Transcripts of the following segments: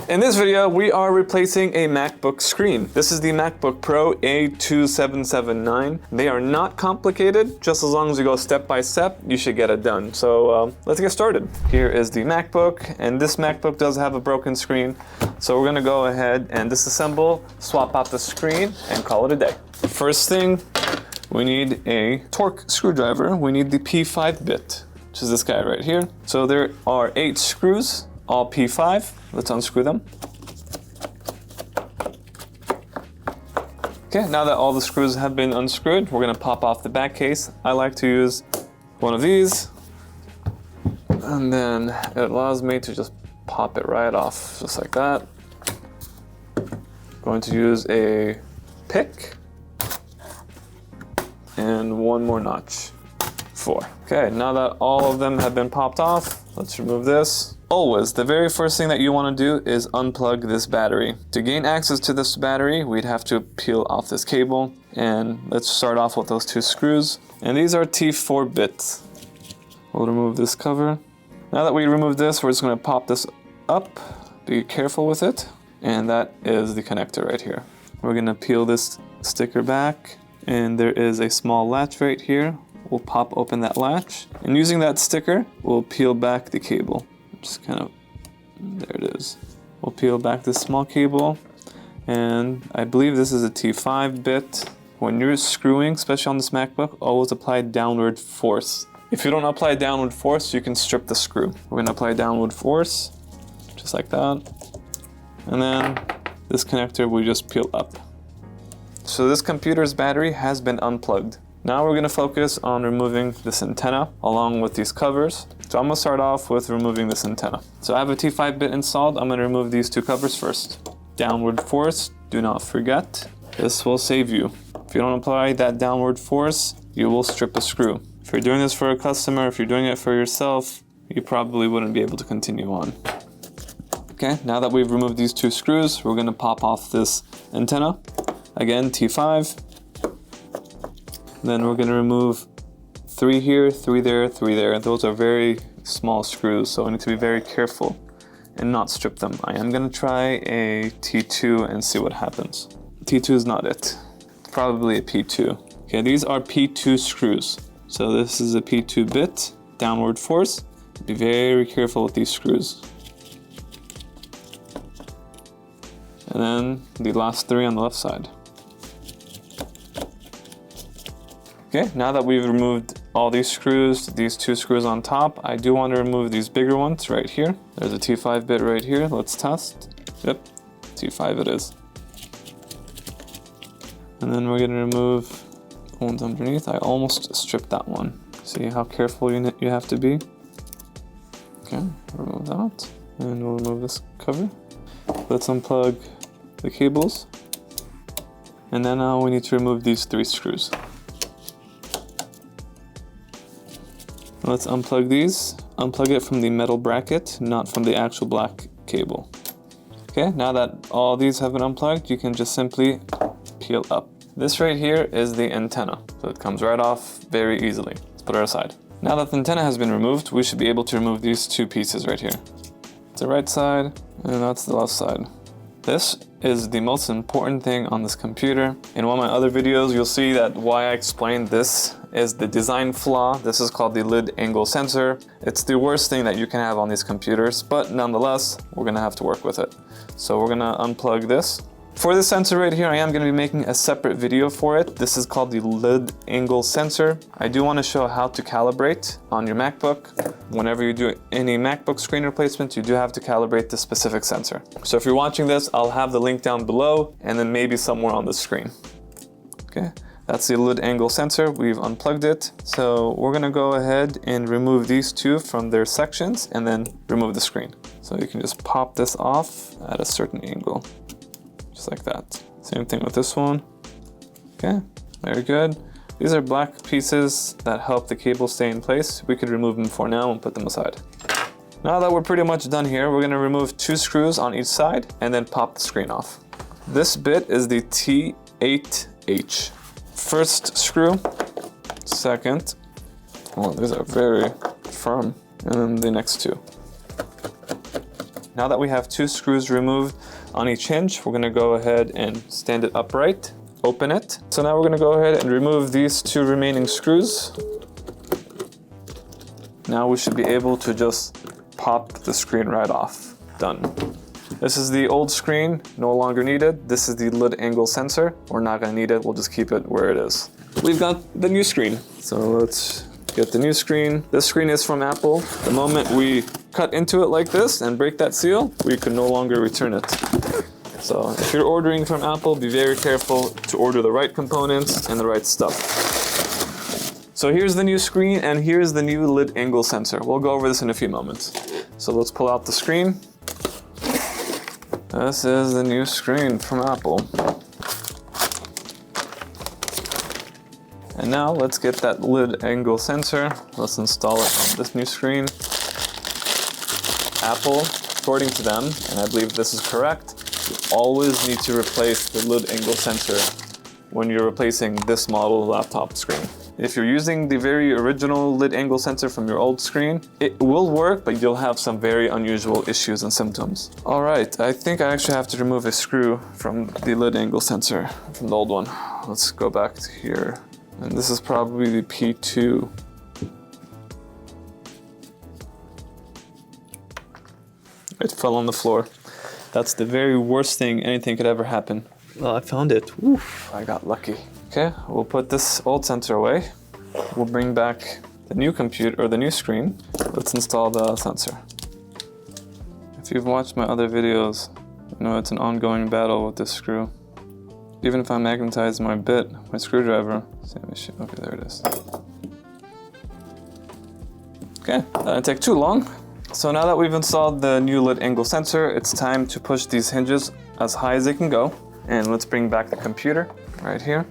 In this video, we are replacing a MacBook screen. This is the MacBook Pro A2779. They are not complicated. Just as long as you go step by step, you should get it done. So let's get started. Here is the MacBook, and this MacBook does have a broken screen. So we're gonna go ahead and disassemble, swap out the screen, and call it a day. First thing, we need a torque screwdriver. We need the P5 bit, which is this guy right here. So there are 8 screws, all P5. Let's unscrew them. Okay, now that all the screws have been unscrewed, we're gonna pop off the back case. I like to use one of these, and then it allows me to just pop it right off, just like that. Going to use a pick and one more notch. 4. Okay, now that all of them have been popped off, let's remove this. Always, the very first thing that you want to do is unplug this battery. To gain access to this battery, we'd have to peel off this cable. And let's start off with those 2 screws. And these are T4 bits. We'll remove this cover. Now that we removed this, we're just going to pop this up. Be careful with it. And that is the connector right here. We're going to peel this sticker back. And there is a small latch right here. We'll pop open that latch. And using that sticker, we'll peel back the cable. Just kind of, there it is. We'll peel back this small cable, and I believe this is a T5 bit. When you're screwing, especially on this MacBook, always apply downward force. If you don't apply downward force, you can strip the screw. We're gonna apply downward force, just like that. And then this connector we just peel up. So this computer's battery has been unplugged. Now we're gonna focus on removing this antenna along with these covers. So I'm gonna start off with removing this antenna. So I have a T5 bit installed. I'm gonna remove these 2 covers first. Downward force, do not forget. This will save you. If you don't apply that downward force, you will strip a screw. If you're doing this for a customer, if you're doing it for yourself, you probably wouldn't be able to continue on. Okay, now that we've removed these 2 screws, we're gonna pop off this antenna. Again, T5. Then we're going to remove 3 here, 3 there, 3 there. Those are very small screws, so we need to be very careful and not strip them. I am going to try a T2 and see what happens. T2 is not it. It's probably a P2. Okay, these are P2 screws. So this is a P2 bit, downward force. Be very careful with these screws. And then the last 3 on the left side. Okay, now that we've removed all these screws, these 2 screws on top, I do want to remove these bigger ones right here. There's a T5 bit right here. Let's test. Yep, T5 it is. And then we're going to remove the ones underneath. I almost stripped that one. See how careful you have to be? Okay, remove that. And we'll remove this cover. Let's unplug the cables. And then now we need to remove these 3 screws. Let's unplug these. Unplug it from the metal bracket, not from the actual black cable. Okay, now that all these have been unplugged, you can just simply peel up. This right here is the antenna, so it comes right off very easily. Let's put it aside. Now that the antenna has been removed, we should be able to remove these 2 pieces right here. It's the right side, and that's the left side. This is the most important thing on this computer. In one of my other videos, you'll see that why I explained this is the design flaw. This is called the lid angle sensor. It's the worst thing that you can have on these computers, but nonetheless, we're gonna have to work with it. So we're gonna unplug this. For this sensor right here, I am gonna be making a separate video for it. This is called the lid angle sensor. I do wanna show how to calibrate on your MacBook. Whenever you do any MacBook screen replacement, you do have to calibrate the specific sensor. So if you're watching this, I'll have the link down below and then maybe somewhere on the screen. Okay, that's the lid angle sensor. We've unplugged it. So we're gonna go ahead and remove these 2 from their sections and then remove the screen. So you can just pop this off at a certain angle. Just like that. Same thing with this one. Okay, very good. These are black pieces that help the cable stay in place. We could remove them for now and put them aside. Now that we're pretty much done here, we're gonna remove 2 screws on each side and then pop the screen off. This bit is the T8H. First screw, second. Oh, these are very firm. And then the next 2. Now that we have 2 screws removed on each hinge, we're gonna go ahead and stand it upright, open it. So now we're gonna go ahead and remove these 2 remaining screws. Now we should be able to just pop the screen right off. Done. This is the old screen, no longer needed. This is the lid angle sensor. We're not gonna need it, we'll just keep it where it is. We've got the new screen. So let's get the new screen. This screen is from Apple. The moment we cut into it like this and break that seal, we can no longer return it. So if you're ordering from Apple, be very careful to order the right components and the right stuff. So here's the new screen and here's the new lid angle sensor. We'll go over this in a few moments. So let's pull out the screen. This is the new screen from Apple. And now let's get that lid angle sensor. Let's install it on this new screen. Apple, according to them, and I believe this is correct, you always need to replace the lid angle sensor when you're replacing this model laptop screen. If you're using the very original lid angle sensor from your old screen, it will work, but you'll have some very unusual issues and symptoms. All right, I think I actually have to remove a screw from the lid angle sensor from the old one. Let's go back to here. And this is probably the P2. It fell on the floor. That's the very worst thing anything could ever happen. Well, I found it. Oof, I got lucky. Okay, we'll put this old sensor away. We'll bring back the new computer, or the new screen. Let's install the sensor. If you've watched my other videos, you know it's an ongoing battle with this screw. Even if I magnetize my bit, my screwdriver, same issue. Okay, there it is. Okay, that didn't take too long. So now that we've installed the new lid angle sensor, it's time to push these hinges as high as they can go. And let's bring back the computer right here.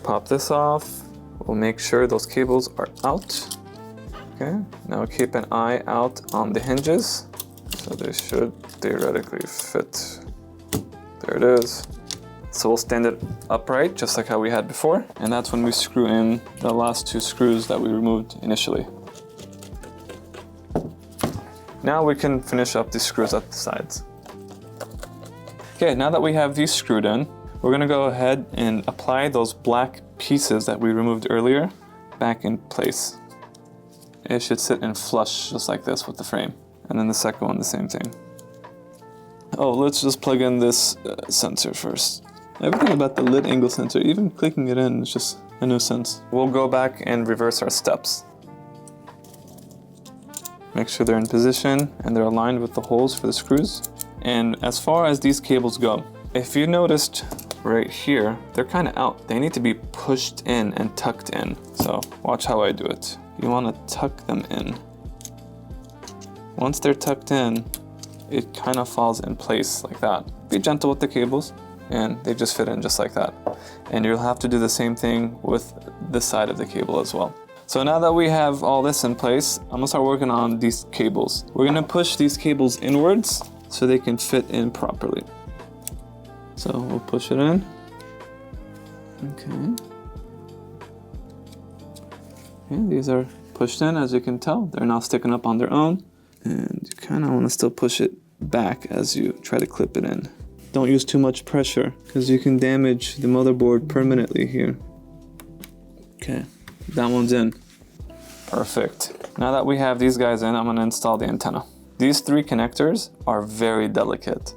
Pop this off. We'll make sure those cables are out. Okay, now keep an eye out on the hinges. So they should theoretically fit. There it is. So we'll stand it upright, just like how we had before. And that's when we screw in the last 2 screws that we removed initially. Now we can finish up the screws at the sides. Okay, now that we have these screwed in, we're gonna go ahead and apply those black pieces that we removed earlier back in place. It should sit in flush just like this with the frame. And then the second one, the same thing. Oh, let's just plug in this sensor first. Everything about the lid angle sensor, even clicking it in, is just a nuisance. We'll go back and reverse our steps. Make sure they're in position and they're aligned with the holes for the screws. And as far as these cables go, if you noticed right here, they're kind of out. They need to be pushed in and tucked in. So watch how I do it. You want to tuck them in. Once they're tucked in, it kind of falls in place like that. Be gentle with the cables and they just fit in just like that. And you'll have to do the same thing with this side of the cable as well. So now that we have all this in place, I'm gonna start working on these cables. We're gonna push these cables inwards so they can fit in properly. So we'll push it in. Okay. Okay, these are pushed in, as you can tell. They're now sticking up on their own. And you kind of want to still push it back as you try to clip it in. Don't use too much pressure because you can damage the motherboard permanently here. Okay, that one's in. Perfect. Now that we have these guys in, I'm going to install the antenna. These 3 connectors are very delicate.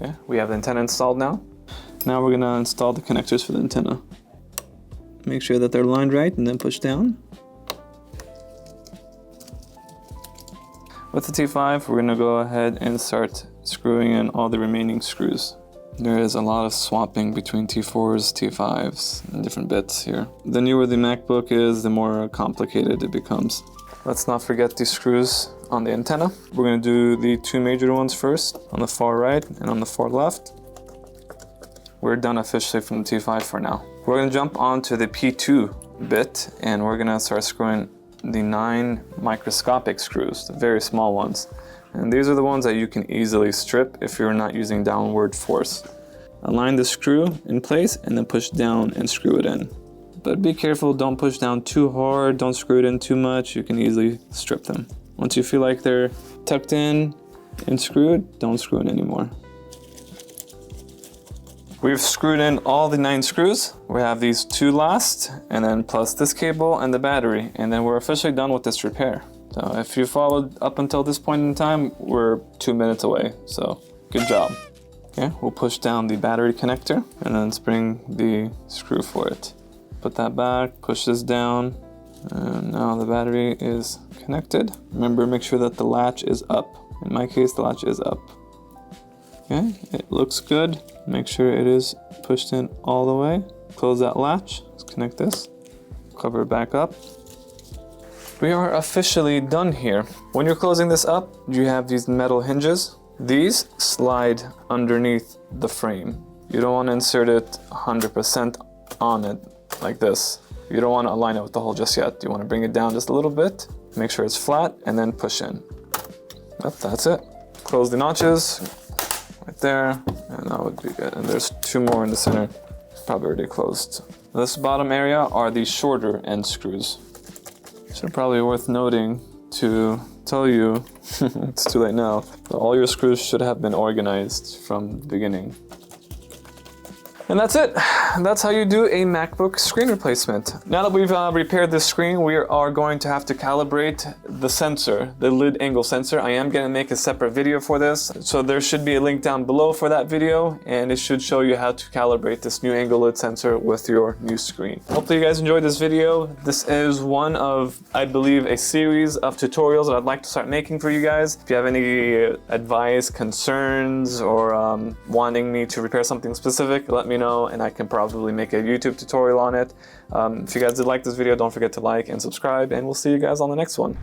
Okay, we have the antenna installed now. Now we're going to install the connectors for the antenna. Make sure that they're lined right and then push down. With the T5, we're going to go ahead and start screwing in all the remaining screws. There is a lot of swapping between T4s, T5s, and different bits here. The newer the MacBook is, the more complicated it becomes. Let's not forget these screws on the antenna. We're going to do the 2 major ones first, on the far right and on the far left. We're done officially from the T5 for now. We're going to jump onto the P2 bit, and we're going to start screwing the 9 microscopic screws, the very small ones. And these are the ones that you can easily strip if you're not using downward force. Align the screw in place and then push down and screw it in. But be careful, don't push down too hard, don't screw it in too much, you can easily strip them. Once you feel like they're tucked in and screwed, don't screw in anymore. We've screwed in all the 9 screws. We have these 2 last, and then plus this cable and the battery, and then we're officially done with this repair. So if you followed up until this point in time, we're 2 minutes away, so good job. Okay, we'll push down the battery connector, and then let's bring the screw for it. Put that back, push this down, and now the battery is connected. Remember, make sure that the latch is up. In my case, the latch is up. Okay, it looks good. Make sure it is pushed in all the way. Close that latch. Let's connect this. Cover it back up. We are officially done here. When you're closing this up, you have these metal hinges. These slide underneath the frame. You don't want to insert it 100% on it like this. You don't want to align it with the hole just yet. You want to bring it down just a little bit. Make sure it's flat and then push in. Yep, that's it. Close the notches. Right there, and that would be good. And there's 2 more in the center, probably already closed. This bottom area are the shorter end screws. So probably worth noting to tell you, it's too late now, but all your screws should have been organized from the beginning. And that's it. That's how you do a MacBook screen replacement. Now that we've repaired this screen, we are going to have to calibrate the sensor, the lid angle sensor. I am gonna make a separate video for this. So there should be a link down below for that video, and it should show you how to calibrate this new angle lid sensor with your new screen. Hopefully you guys enjoyed this video. This is one of, I believe, a series of tutorials that I'd like to start making for you guys. If you have any advice, concerns, or wanting me to repair something specific, let me know, and I can probably make a YouTube tutorial on it. If you guys did like this video, don't forget to like and subscribe, and we'll see you guys on the next one.